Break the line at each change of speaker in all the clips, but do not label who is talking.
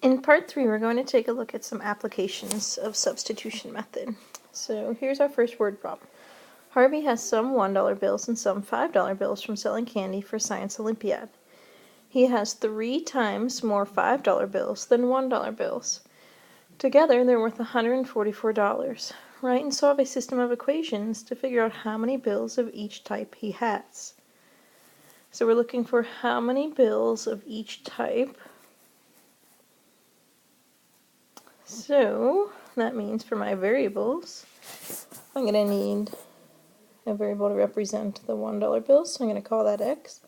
In part 3, we're going to take a look at some applications of substitution method. So here's our first word problem. Harvey has some $1 bills and some $5 bills from selling candy for Science Olympiad. He has 3 times more $5 bills than $1 bills. Together, they're worth $144. Write and solve a system of equations to figure out how many bills of each type he has. So we're looking for how many bills of each type. So that means for my variables, I'm going to need a variable to represent the $1 bills, so I'm going to call that x,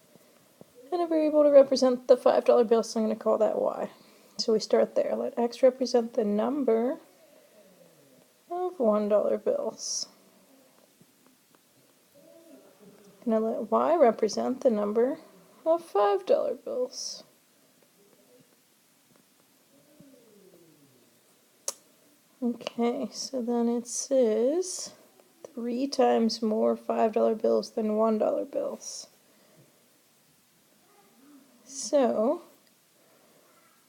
and a variable to represent the $5 bills, so I'm going to call that y. So we start there. Let x represent the number of $1 bills. I'm going to let y represent the number of $5 bills. Okay, so then it says 3 times more $5 bills than $1 bills. So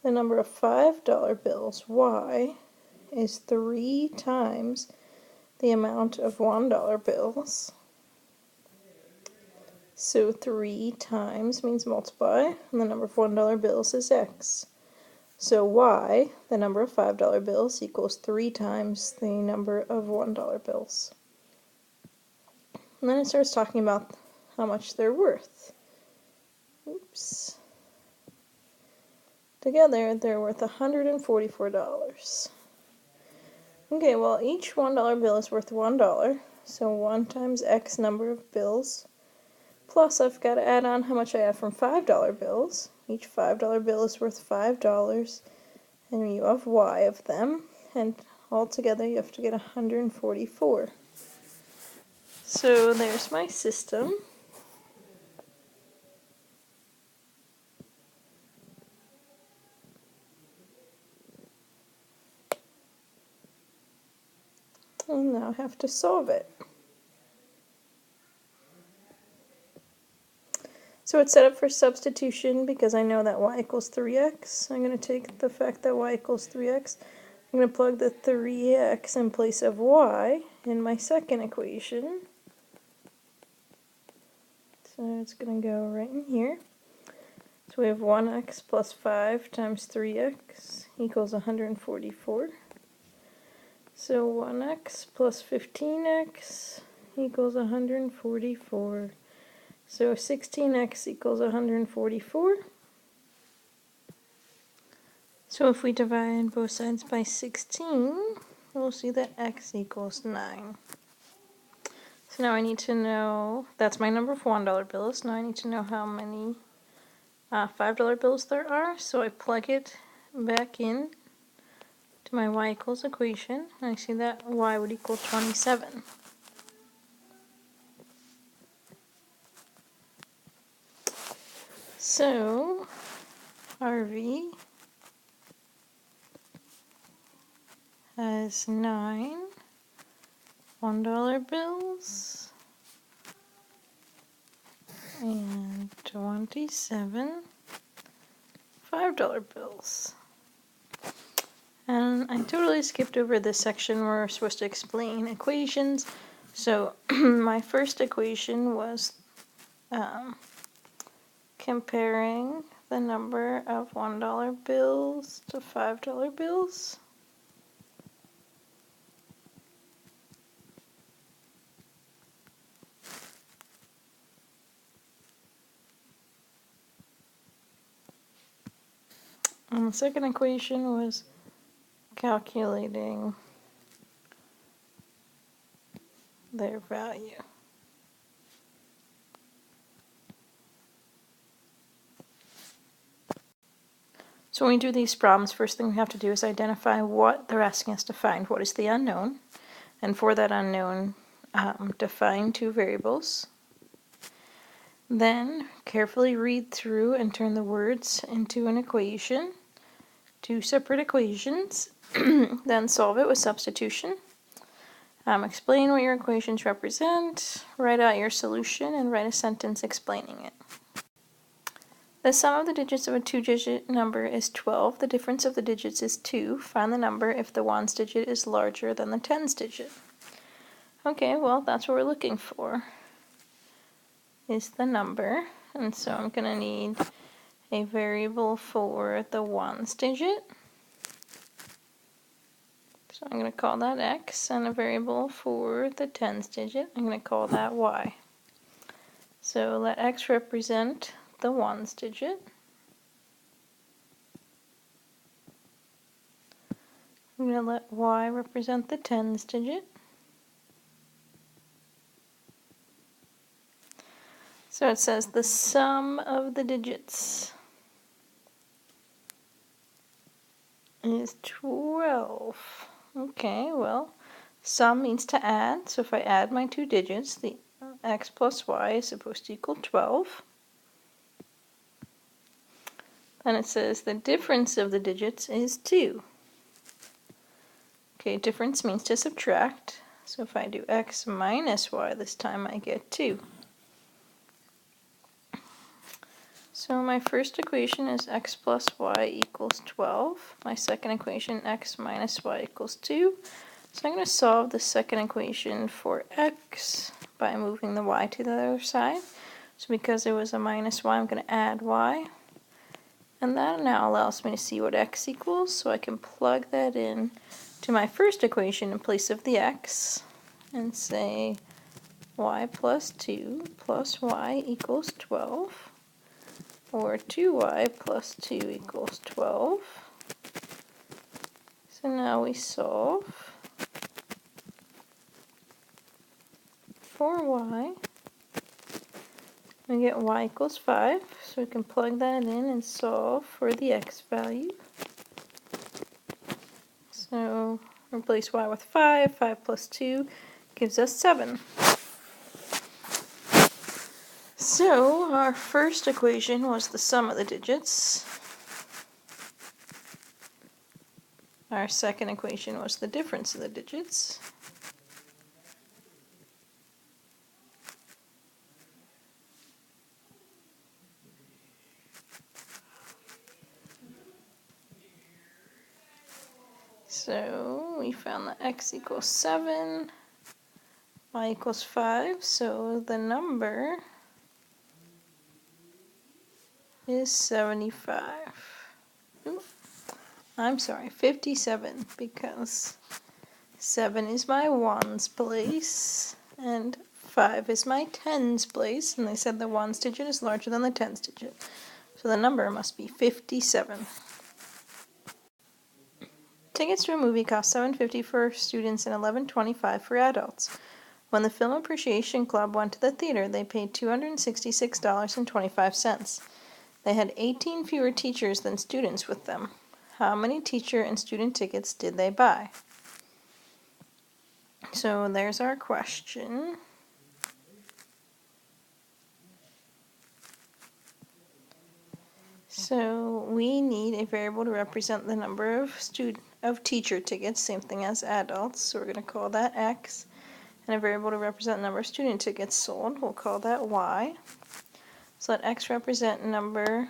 the number of $5 bills, y, is 3 times the amount of $1 bills. So 3 times means multiply, and the number of $1 bills is x. So y, the number of $5 bills, equals 3 times the number of $1 bills. And then it starts talking about how much they're worth. Oops. Together, they're worth $144. Okay, well, each $1 bill is worth $1, so 1 times x number of bills, plus I've got to add on how much I have from $5 bills. Each $5 bill is worth $5, and you have y of them, and altogether you have to get 144. So there's my system. And now I have to solve it. So it's set up for substitution because I know that y equals 3x. I'm going to take the fact that y equals 3x. I'm going to plug the 3x in place of y in my second equation. So it's going to go right in here. So we have 1x plus 5 times 3x equals 144. So 1x plus 15x equals 144. So 16x equals 144. So if we divide both sides by 16, we'll see that x equals 9. So now I need to know, that's my number of $1 bills. Now I need to know how many $5 bills there are. So I plug it back in to my y equals equation, and I see that y would equal 27. So Harvey has 9 $1 bills and 27 $5 bills. And I totally skipped over this section where we're supposed to explain equations. So my first equation was comparing the number of $1 bills to $5 bills. And the second equation was calculating their value. So when we do these problems, first thing we have to do is identify what they're asking us to find. What is the unknown? And for that unknown, define 2 variables. Then carefully read through and turn the words into an equation, 2 separate equations. Then solve it with substitution. Explain what your equations represent, write out your solution, and write a sentence explaining it. The sum of the digits of a two-digit number is 12. The difference of the digits is 2. Find the number if the ones digit is larger than the tens digit. Okay, well, that's what we're looking for, is the number. And so I'm going to need a variable for the ones digit. So I'm going to call that x, and a variable for the tens digit. I'm going to call that y. So let x represent the ones digit. I'm going to let y represent the tens digit. So it says the sum of the digits is 12. Okay, well, sum means to add. So if I add my two digits, the x plus y is supposed to equal 12. Then it says the difference of the digits is 2. Okay, difference means to subtract. So if I do x minus y this time, I get 2. So my first equation is x plus y equals 12. My second equation, x minus y equals 2. So I'm going to solve the second equation for x by moving the y to the other side. So because there was a minus y, I'm going to add y. And that now allows me to see what x equals, so I can plug that in to my first equation in place of the x and say y plus 2 plus y equals 12. Or 2y plus 2 equals 12. So now we solve for y. We get y equals 5, so we can plug that in and solve for the x value. So replace y with 5. 5 plus 2 gives us 7. So our first equation was the sum of the digits. Our second equation was the difference of the digits. So we found that x equals 7, y equals 5, so the number is 75. Ooh, I'm sorry, 57, because 7 is my ones place, and 5 is my tens place, and they said the ones digit is larger than the tens digit. So the number must be 57. Tickets to a movie cost $7.50 for students and $11.25 for adults. When the Film Appreciation Club went to the theater, they paid $266.25. They had 18 fewer teachers than students with them. How many teacher and student tickets did they buy? So there's our question. So we need a variable to represent the number of teacher tickets, same thing as adults, so we're going to call that x. And a variable to represent the number of student tickets sold, we'll call that y. So let x represent number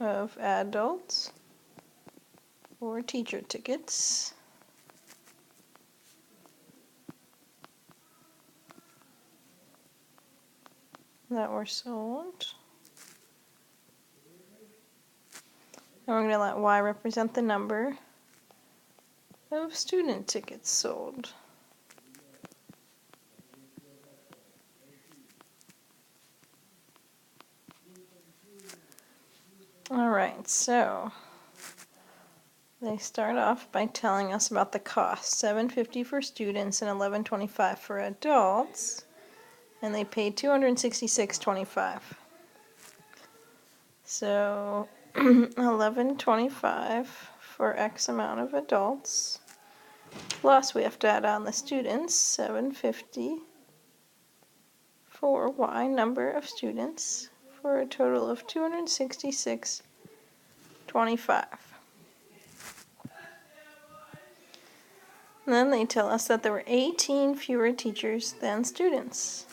of adults or teacher tickets. That were sold. And we're going to let y represent the number of student tickets sold. Alright, so they start off by telling us about the cost. $7.50 for students and $11.25 for adults. And they paid $266.25. So $11.25 for X amount of adults. Plus we have to add on the students, $7.50 for Y number of students, for a total of $266.25. And then they tell us that there were 18 fewer teachers than students.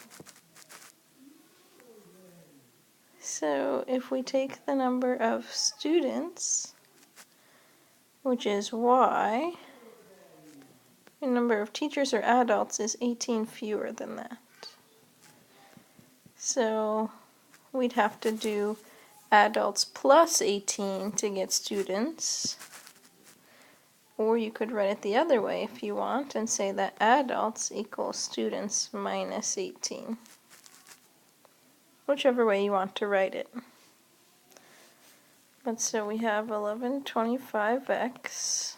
So if we take the number of students, which is y, the number of teachers or adults is 18 fewer than that. So we'd have to do adults plus 18 to get students. Or you could write it the other way if you want and say that adults equals students minus 18. Whichever way you want to write it. But so we have 1125x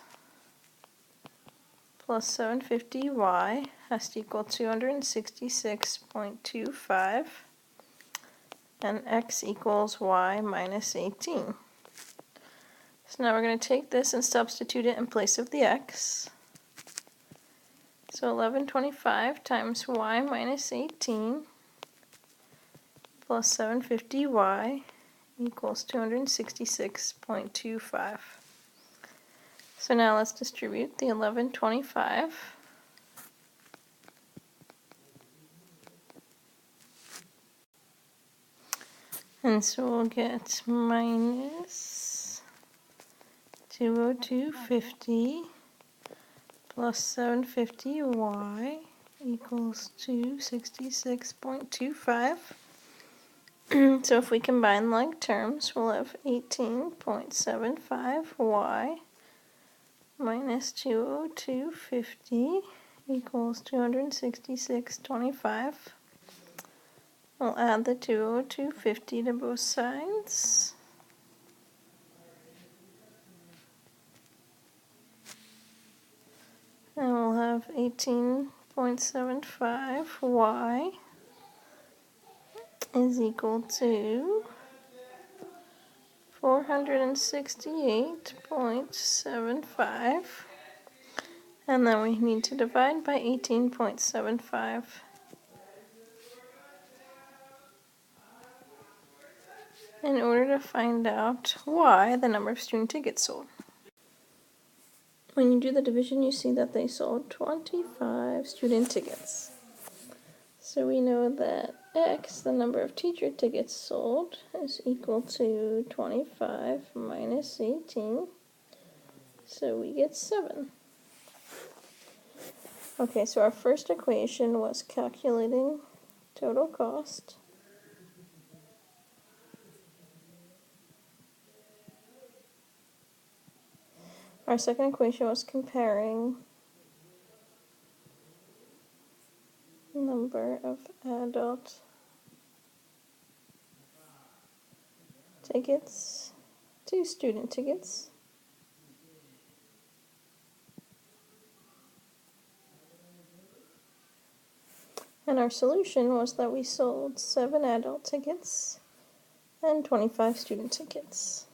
plus 750y has to equal 266.25, and x equals y minus 18. So now we're going to take this and substitute it in place of the x. So 1125 times y minus 18 plus 750y equals 266.25. So now let's distribute the 1125. And so we'll get minus 202.50 plus 750y equals 266.25. So if we combine like terms, we'll have 18.75y minus 202.50 equals 266.25. We'll add the 202.50 to both sides. And we'll have 18.75y is equal to 468.75, and then we need to divide by 18.75. in order to find out y, the number of student tickets sold. When you do the division, you see that they sold 25 student tickets. So we know that x, the number of teacher tickets sold, is equal to 25 minus 18. So we get 7. Okay, so our first equation was calculating total cost. Our second equation was comparing number of adult tickets to student tickets. And our solution was that we sold 7 adult tickets and 25 student tickets.